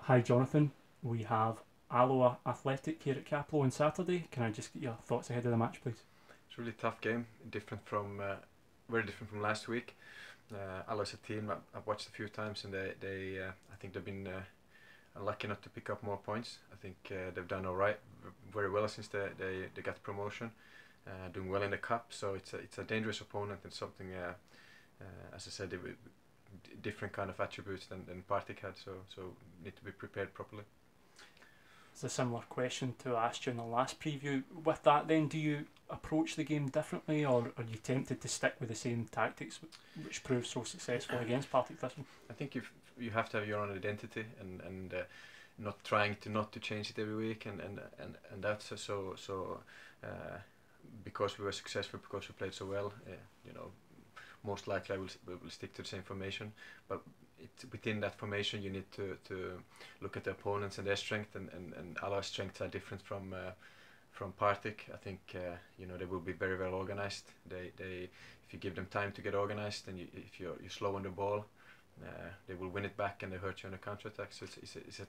Hi Jonathan, we have Alloa Athletic here at Cappielow on Saturday. Can I just get your thoughts ahead of the match, please? It's a really tough game, very different from last week. Alloa is a team I've watched a few times, and I think they've been unlucky not to pick up more points. I think they've done all right, very well since they got promotion, doing well in the cup. So it's a dangerous opponent and something, as I said, different kind of attributes than Partick had. So need to be prepared properly. It's a similar question to I asked you in the last preview. With that then, do you approach the game differently, or are you tempted to stick with the same tactics which proved so successful against Partick this one? I think you have to have your own identity and not trying to change it every week and that's uh, because we were successful, because we played so well, most likely we will stick to the same formation, but within that formation you need to look at the opponents and their strength, and our strengths are different from Partick. I think they will be very well organized. They if you give them time to get organized, and if you're slow on the ball, they will win it back and they hurt you on the counter attack. So it's a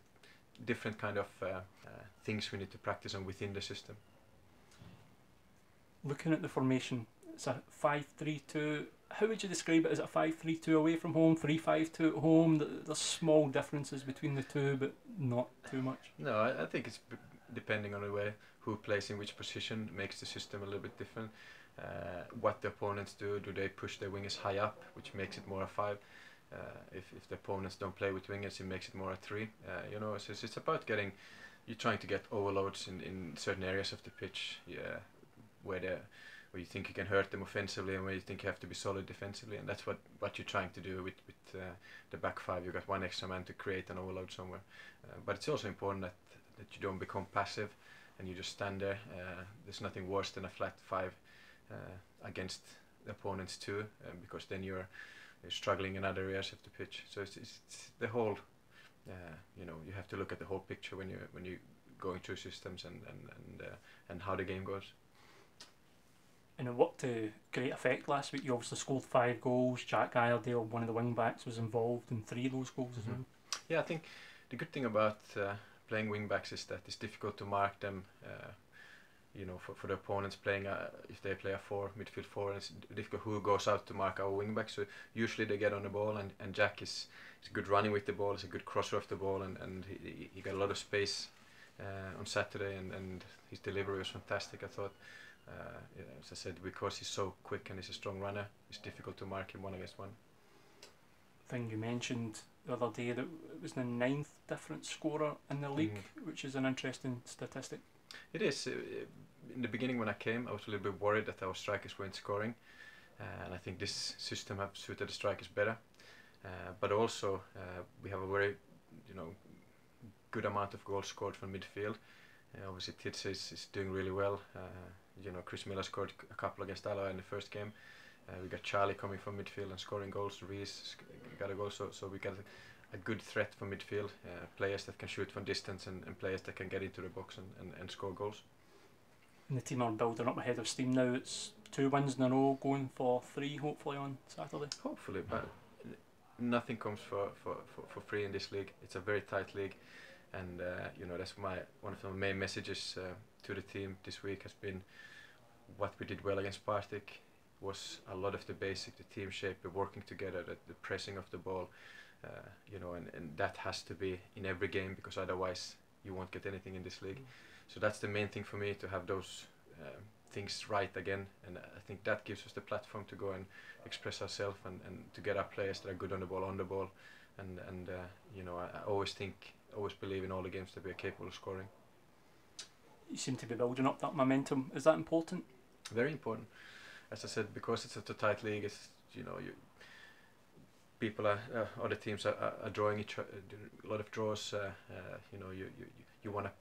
different kind of things we need to practice on within the system. Looking at the formation, it's a 5-3-2. How would you describe it? Is it a 5-3-2 away from home, 3-5-2 at home? There's small differences between the two, but not too much. No, I think it's depending on the way who plays in which position makes the system a little bit different. What the opponents do they push their wingers high up, which makes it more a 5? If the opponents don't play with wingers, it makes it more a 3. So it's about you're trying to get overloads in certain areas of the pitch, where you think you can hurt them offensively and where you think you have to be solid defensively, and that's what you're trying to do with the back 5. You've got one extra man to create an overload somewhere, but it's also important that you don't become passive and you just stand there. There's nothing worse than a flat 5 against the opponents too, because then you're struggling in other areas of the pitch. So it's the whole, you have to look at the whole picture when you going through systems and how the game goes. And it worked to great effect last week. You obviously scored 5 goals. Jack Iredale, one of the wing backs, was involved in 3 of those goals as well. Yeah, I think the good thing about playing wing backs is that it's difficult to mark them. For the opponents playing, if they play a 4, midfield 4, it's difficult who goes out to mark our wing back. So usually they get on the ball, and Jack is good running with the ball. He's a good crosser of the ball, and he got a lot of space on Saturday, and his delivery was fantastic, I thought. As I said, because he's so quick and he's a strong runner, it's difficult to mark him 1 against 1. I think you mentioned the other day that it was the 9th difference scorer in the league, which is an interesting statistic. It is. In the beginning when I came, I was a little bit worried that our strikers weren't scoring, and I think this system has suited the strikers better. But also we have a very good amount of goals scored from midfield. Obviously Titz is doing really well. Chris Miller scored a couple against Alloa in the first game. We got Charlie coming from midfield and scoring goals. Reese got a goal, so we got a good threat from midfield. Players that can shoot from distance and players that can get into the box and score goals. And the team are building up ahead of steam now. It's 2 wins in a row, going for 3 hopefully on Saturday. Hopefully, but nothing comes for free in this league. It's a very tight league, and that's one of the main messages to the team this week has been what we did well against Partick was a lot of the basic, the team shape, the working together, the pressing of the ball, and that has to be in every game, because otherwise you won't get anything in this league. So that's the main thing for me, to have those things right again, and I think that gives us the platform to go and express ourselves and to get our players that are good on the ball, and I always believe in all the games that we are capable of scoring. You seem to be building up that momentum. Is that important? Very important. As I said, because it's such a tight league, it's other teams are drawing a lot of draws. You want to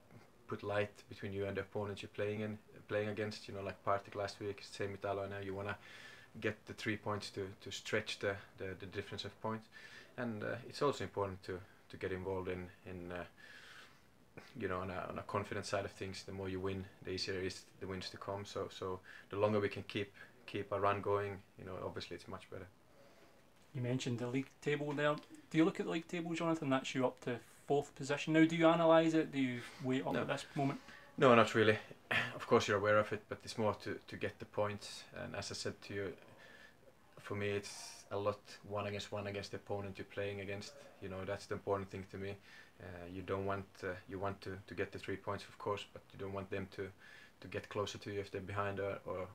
put light between you and the opponents you're playing against. Like Partick last week, same with Alloa now. You want to get the 3 points to stretch the difference of points, and it's also important to get involved in on a confident side of things. The more you win, the easier it is the wins to come. So the longer we can keep a run going, obviously it's much better. You mentioned the league table there. Do you look at the league table, Jonathan? That's you up to 4th position now. Do you analyse it? Do you weigh it up No. at this moment? No, not really. Of course you're aware of it, but it's more to get the points. And as I said to you, for me it's a lot one against the opponent you're playing against. You know, that's the important thing to me. You don't want you want to get the 3 points, of course, but you don't want them to get closer to you if they're behind, or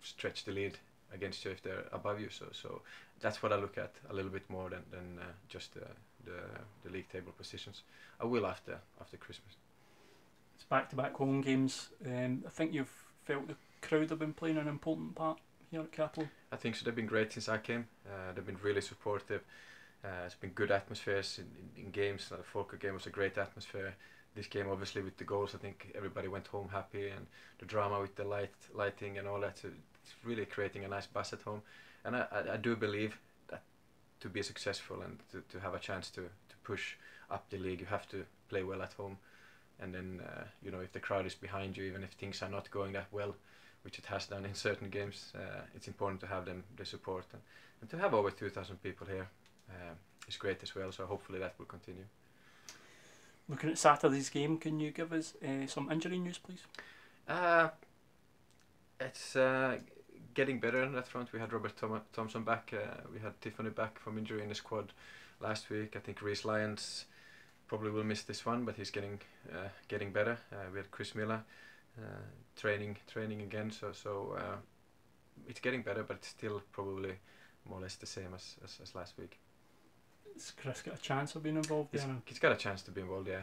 stretch the lead against you if they're above you. So that's what I look at a little bit more than just the league table positions. I will after Christmas. It's back-to-back home games. I think you've felt the crowd have been playing an important part here at Cappielow. I think so. They've been great since I came. They've been really supportive. It's been good atmospheres in games. The Falkirk game was a great atmosphere. This game, obviously, with the goals, I think everybody went home happy, and the drama with the lighting and all that. So it's really creating a nice buzz at home. And I do believe that to be successful and to have a chance to push up the league, you have to play well at home. And then, you know, if the crowd is behind you, even if things are not going that well, which it has done in certain games, it's important to have the support. And to have over 2,000 people here is great as well, so hopefully that will continue. Looking at Saturday's game, can you give us some injury news, please? It's getting better on that front. We had Robert Thompson back, we had Tiffany back from injury in the squad last week. I think Reece Lyons probably will miss this one, but he's getting better. We had Chris Miller training again, so it's getting better, but it's still probably more or less the same as last week. Has Chris got a chance of being involved there? He's got a chance to be involved, yeah,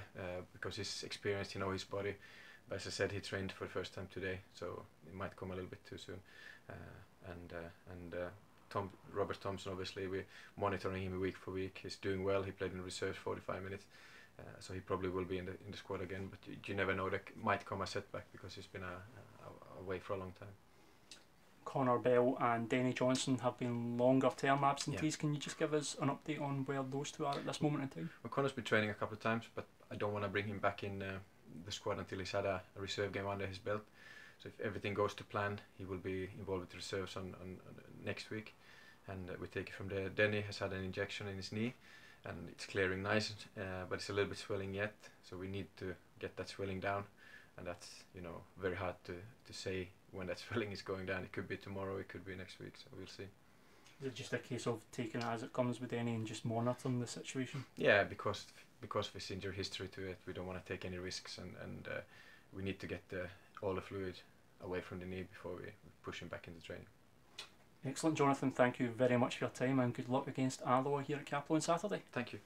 because he's experienced, you know, his body. But as I said, he trained for the first time today, so it might come a little bit too soon. Robert Thompson, obviously, we're monitoring him week for week. He's doing well. He played in reserve 45 minutes, so he probably will be in the squad again. But you never know, there might come a setback because he's been away for a long time. Connor Bell and Denny Johnson have been longer term absentees. Yeah. Can you just give us an update on where those two are at this moment in time? Well, Connor's been training a couple of times, but I don't want to bring him back in the squad until he's had a reserve game under his belt. So if everything goes to plan, he will be involved with the reserves on next week, and we take it from there. Denny has had an injection in his knee, and it's clearing nice, but it's a little bit swelling yet, so we need to get that swelling down, and that's, you know, very hard to say when that swelling is going down. It could be tomorrow, it could be next week, so we'll see. Is it just a case of taking it as it comes with Denny and just monitoring the situation? Yeah, because of his injury history to it, we don't want to take any risks, and we need to get all the fluid away from the knee before we push him back into training. Excellent, Jonathan. Thank you very much for your time, and good luck against Alloa here at Cappielow on Saturday. Thank you.